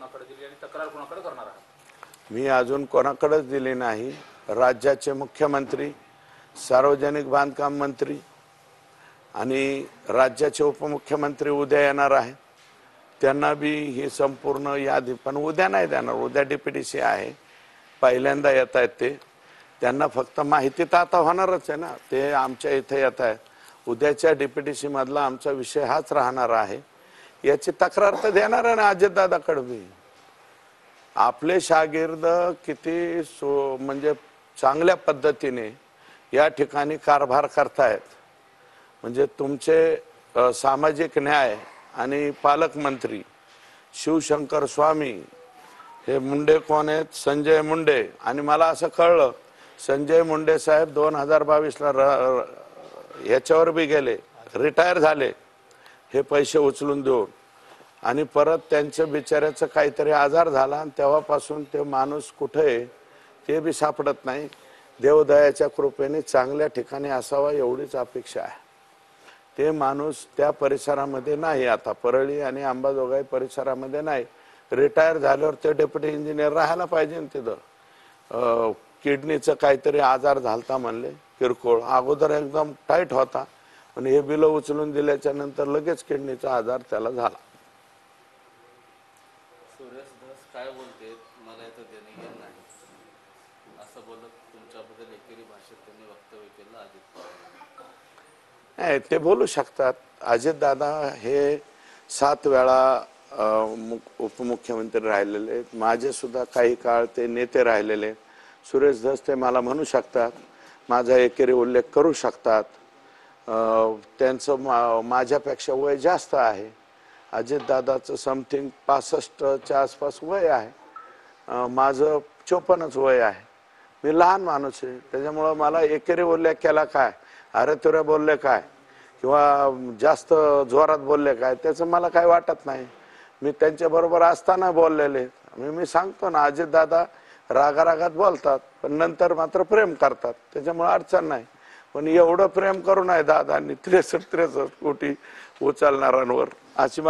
कोणाकडे दिली आणि तक्रार कोणाकडे करणार आहात? मी अजून कोणाकडेच दिली नाही। राज्याचे मुख्यमंत्री, सार्वजनिक बांधकाम मंत्री आणि राज्याचे उपमुख्यमंत्री उद्या येणार आहेत। त्यांना बी ही संपूर्ण यादी, पण उद्या नाही देणार, उद्या डीपीडीसी आहे, पहिल्यांदा येत आहेत ते। त्यांना फक्त माहिती तर आता होणारच आहे ना, ते आमच्या इथे येत आहेत। उद्याच्या डीपीडीसी मधला आमचा विषय हाच राहणार आहे। याची तक्रार तर देणार आहे ना अजितदादाकडे बी। आपले शागिर्द किती म्हणजे चांगल्या पद्धतीने या ठिकाणी कारभार करतायत। म्हणजे तुमचे सामाजिक न्याय आणि पालकमंत्री शिवशंकर स्वामी, हे मुंडे कोण आहेत? संजय मुंडे। आणि मला असं कळलं संजय मुंडे साहेब 2022 ला याच्यावर बी गेले, रिटायर झाले हे पैसे उचलून देऊन, आणि परत त्यांच्या बिचाऱ्याचं काहीतरी आजार झाला आणि तेव्हापासून ते माणूस कुठे आहे ते बी सापडत नाही। देवदयाच्या कृपेने चांगल्या ठिकाणी असावा एवढीच अपेक्षा आहे। ते माणूस त्या परिसरामध्ये नाही, आता परळी आणि अंबाजोगाई परिसरामध्ये नाही। रिटायर झाल्यावर ते डेप्युटी इंजिनियर राहायला पाहिजे ना तिथं। किडनीचं काहीतरी आजार झालता म्हणले, किरकोळ, अगोदर एकदम टाईट होता, पण हे बिल उचलून दिल्याच्या नंतर लगेच किडनीचा आजार त्याला झाला। सुरेश धस काय बोलते मला इथं देणे घेणं नाही असं बोलत तुमच्याबद्दल एकेरी भाषेत त्यांनी वक्तव्य केलं अजित पवार। नाही, ते बोलू शकतात। अजितदादा हे 7 वेळा उपमुख्यमंत्री राहिलेले, माझे सुद्धा काही काळ ते नेते राहिलेले। सुरेश धस ते मला म्हणू शकतात, माझा एकेरी उल्लेख करू शकतात। त्यांचं माझ्यापेक्षा वय जास्त आहे। अजितदादाचं समथिंग 65च्या आसपास वय आहे, माझं 54च वय आहे। मी लहान माणूस आहे, त्याच्यामुळं मला एकेरी उल्लेख केला काय, अरे तुरे बोलले काय किंवा जास्त जोरात बोलले काय, त्याचं मला काय वाटत नाही। मी त्यांच्याबरोबर असताना बोललेले, मी सांगतो ना, अजितदादा रागारागात बोलतात पण नंतर मात्र प्रेम करतात, त्याच्यामुळे अडचण नाही। पण एवढं प्रेम करू नये दादांनी 63 कोटी उचलणाऱ्यांवर, अशी